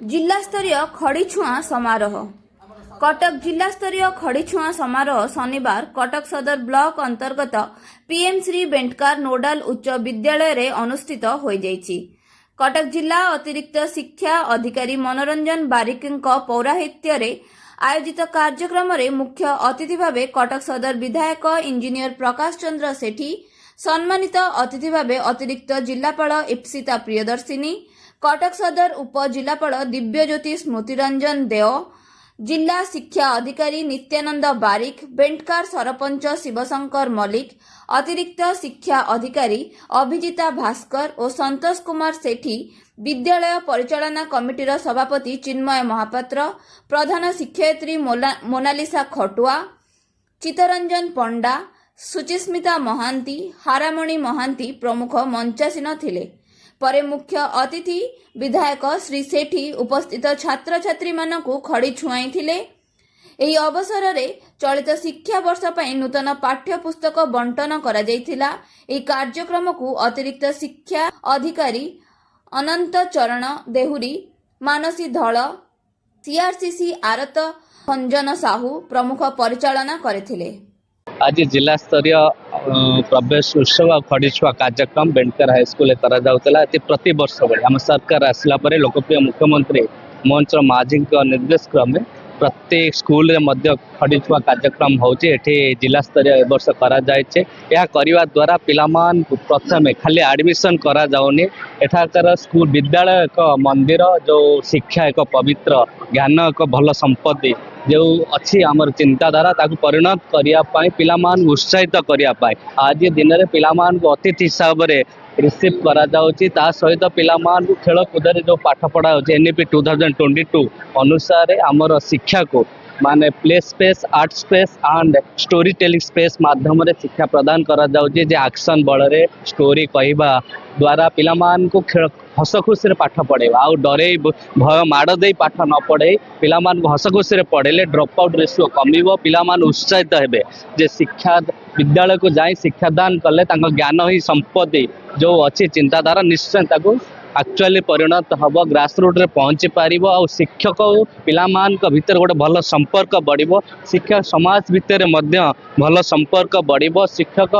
जिला स्तरीय खड़ीछुआ समारोह। कटक जिला स्तरीय खड़ीछुआ समारोह शनिवार कटक सदर ब्लॉक अंतर्गत पीएम श्री बेंटकार नोडाल उच्च विद्यालय रे अनुष्ठित हो जाइछि। कटक जिला अतिरिक्त शिक्षा अधिकारी मनोरंजन बारिकଙ୍କ पौराहित्य रे आयोजित कार्यक्रम रे मुख्य अतिथि भावे कटक सदर विधायक इंजीनियर प्रकाश चंद्र सेठी, सम्मानित अतिथि भावे अतिरिक्त जिलापाल इप्सिता प्रियदर्शिनी, कटक सदर उप जिलापाल दिव्यज्योति स्मृतिरंजन देव, जिला शिक्षा अधिकारी नित्यानंद बारिक, बेंटकार सरपंच शिवशंकर मल्लिक, अतिरिक्त शिक्षा अधिकारी अभिजिता भास्कर और संतोष कुमार सेठी, विद्यालय परिचालना कमिटीर सभापति चिन्मय महापात्र, प्रधान शिक्षयित्री मोनालिसा खटुआ, चित्तरंजन पंडा, सुचिस्मिता महांती, हारामणि महांती प्रमुख मंचासीन थिले। परे मुख्य अतिथि विधायक श्री सेठी उपस्थित छात्र छात्री मानकु खड़ी छुआई थिले। एही अवसर रे चलित शिक्षा वर्ष पई नूतन पाठ्य पुस्तक बंटन करा जायथिला। एही कार्यक्रम को अतिरिक्त शिक्षा अधिकारी अनंत चरण देहुरी, मानसी धळ, सीआरसीसी आरत भंजन साहू प्रमुख परिचालना करथिले। आज जिला स्तरीय प्रवेश उत्सव खड़ीछुआ कार्यक्रम बेंटकर हाईस्कूल प्रति वर्ष भाई आम सरकार आसला लोकप्रिय मुख्यमंत्री मोहन चरण माझी निर्देश क्रम प्रत्येक स्कूल खड़ीछुआ कार्यक्रम होची जिला स्तरीय वर्ष करने द्वारा पिलामान प्रथम खाली एडमिशन करा जाउनी एठाकर स्कूल विद्यालय एक मंदिर जो शिक्षा एक पवित्र ज्ञान एक भल संपत्ति जो अच्छी आमर चिंताधारा ताकू परिणत करने पिलामान उत्साहित करने आज दिन में पिलामान को अतिथि हिसाब से रिसीव करा जाउची ता सहित पिलामान को खेल कूद जो पाठ पढ़ा होची एनईपी 2022 अनुसार आमर शिक्षा को माने play space art space and story telling space माध्यम रे शिक्षा प्रदान करा जाउची जे एक्शन बल रे स्टोरी कहवा द्वारा पिलामान को खेल हस खुशी पाठ पढ़े आउ डरे भय माड़ दे पाठ न पढ़े पिलामान को हस खुशी पढ़ेले ड्रॉप आउट रेशियो कमिबो पिलामान उत्साहित हेबे जे शिक्षा विद्यालय को जाई शिक्षादान कले तांको ज्ञान ही संपत्ति जो अच्छी चिंताधारा निश्चय ताको एक्चुअली परिणत हम ग्रासरूट रे पहुँची पार आ शिक्षक पिलामान भीतर गोटे भल संपर्क बढ़ शिक्षा समाज भितर भल संपर्क बढ़ शिक्षक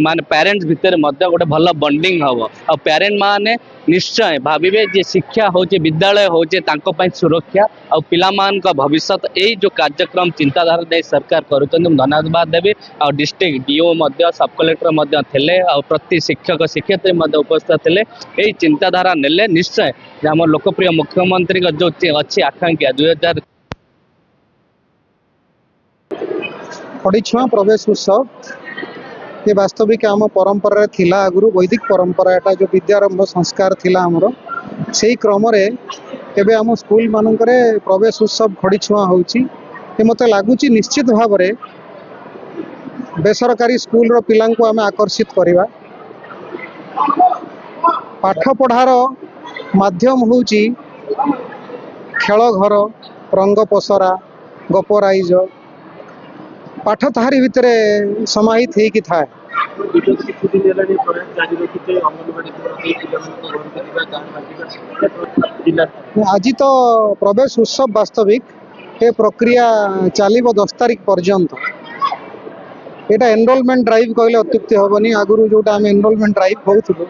माने पेरेंट्स भितर गोटे भल बॉन्डिंग हम आ पेरेंट माने निश्चय भाविबे जे शिक्षा होचे विद्यालय होचे तांको पई सुरक्षा आ पिलामान का भविष्य यही जो कार्यक्रम चिंताधारा दे सरकार करूछन धन्यवाद देबे आ डिस्ट्रिक्ट डीओ सब कलेक्टर थे आ प्रति शिक्षक शिक्षयित्री उपस्थित थे यही चिंताधारा नेले निश्चय आम लोकप्रिय मुख्यमंत्री का जो अच्छी आकांक्षा 2000 खड़ीछुआ प्रवेश उत्सव ये वास्तविक आम परंपरा थिला आगुरु वैदिक परंपरा एटा जो विद्यारंभ संस्कार थिला हमरो सेही क्रम रे एबे आम स्कूल मानकरे प्रवेश उत्सव खड़ीछुआ होउची ए मते लागुची निश्चित भाव रे बेसरकारी स्कूल रो पिलां को आम आकर्षित करिवा पाठ पढ़ार माध्यम होउची खेल घर रंग पसरा गपराइज पाठ ताहारी भितर समाहित होगी था आज तो प्रवेश उत्सव वास्तविक ये प्रक्रिया चलो 10 तारीख पर्यंत यहाँ एनरोलमेंट ड्राइव कहले अत्युक्ति हेनी आगुरी जोटा आम एनरोलमेंट ड्राइव कहूँ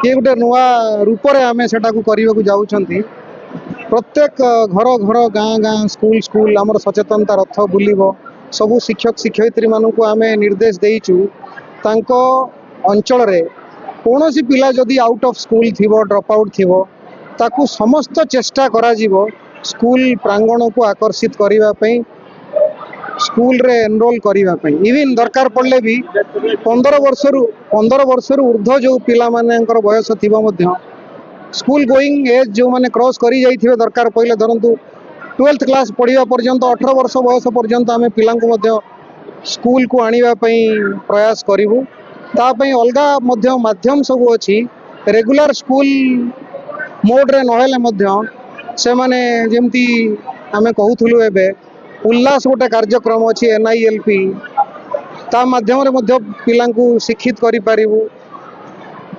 ये गोटे नुआ रूप से आम से जाऊँगी प्रत्येक घर घर गाँ गाँ स्कूल स्कूल आमर सचेतनता रथ बुलिब सबू शिक्षक शिक्षयित्री मानू आम निर्देश देचु तांको अंचल रे कौन सी पिला जदि आउट ऑफ स्कूल थी ड्रॉप आउट थी ताकू समस्त चेष्टा करा जीवो स्कूल प्रांगण को आकर्षित करने स्कूल रे एनरोल करने इवन दरकार पड़े भी 15 वर्ष ऊर्ध्व जो पिला मानकर बयस थी स्कूल गोइंग एज जो मैंने क्रॉस करी जाइथिबे दरकार पड़े धरतु 12th क्लास पढ़ा पर्यंत 18 वर्ष बयस पर्यंत आम पिला स्कूल को आने प्रयास करूँ तापाई अलग माध्यम सब अच्छी रेगुलर स्कूल मोड रे नहेले से माने जेमती आमे कहूथुलु एबे उल्लास गोटे कार्यक्रम अच्छी NILP ता माध्यम रे पिला शिक्षित करि पारिबु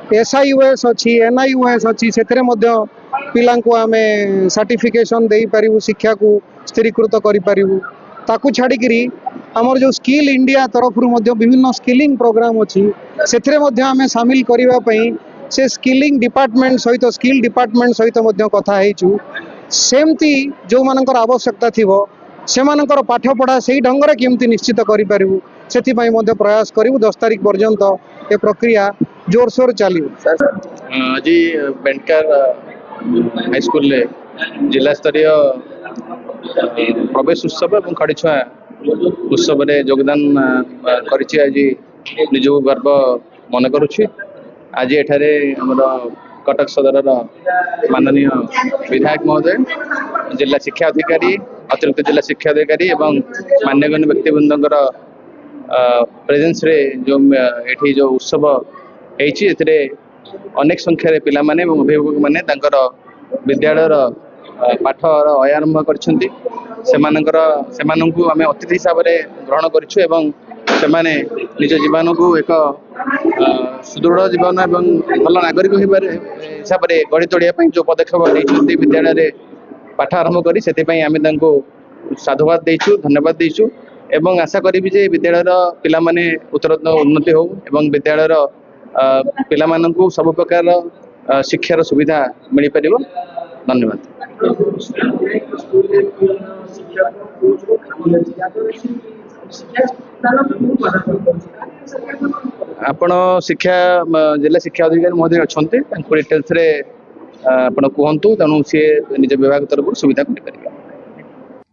SIUS अच्छी NIUS अच्छी से पिलांको आमे सर्टिफिकेशन दे पारिबु शिक्षा को स्थिरीकृत करि पारिबु ताकू छाड़ी करी हमर जो स्किल इंडिया तरफ रु मध्य विभिन्न स्किलिंग प्रोग्राम अच्छी सेथिरे मध्य आमे शामिल करिवा पई से स्किलिंग डिपार्टमेंट सहित स्किल डिपार्टमेंट सहित मध्य कथा हेचु सेमती जो मानकर आवश्यकता थिबो से मानकर पाठ पढ़ा से ढंग केमती निश्चित करि पारिबु सेथिपई मध्य प्रयास करिबु 10 तारिख पर्यंत ए प्रक्रिया जोरसोर चलिबु। आज बेंटकर हाईस्कूल जिला स्तरीय प्रवेश उत्सव और खड़ीछुआ उत्सव में योगदान करिछि। आज निजको गर्व मन करुछि। आज एठारे हमर कटक सदर माननीय विधायक महोदय जिला शिक्षा अधिकारी अतिरिक्त जिला शिक्षा अधिकारी एवं मान्यगण्य व्यक्तिवृंदर प्रेजेंस रे जो एठी जो उत्सव एछि एथिरे अनेक संख्यार पिला माने एवं अभिभावक माने तांकर विद्यालयर पाठर आरंभ करछन्ति। सेमानंकु आमे अतिथि हिसाब रे ग्रहण करिछु एवं सेमाने निज जीवन को एक सुदृढ़ जीवन एवं भल नागरिक हिसाब रे गढ़ी तोड़िया पई जो पदक्षेप लेछन्ति विद्यालय रे पाठ आरंभ करी सेति पई आमे तांको साधुवाद देइछु धन्यवाद देइछु एवं आशा करिबि जे विद्यालयर पिला माने उत्तरोत्तर उन्नति हो एवं विद्यालयर पिला माननकु सब प्रकार शिक्षार सुविधा मिल पारिबो। धन्यवाद। आपण शिक्षा जिला शिक्षा अधिकारी महोदय अच्छे डिटेल्स रे आपण कहतु तेणु सी निज विभाग तरफ सुविधा कर।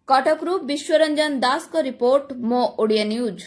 कटकरू विश्वरंजन दास को रिपोर्ट मो ओडिया न्यूज।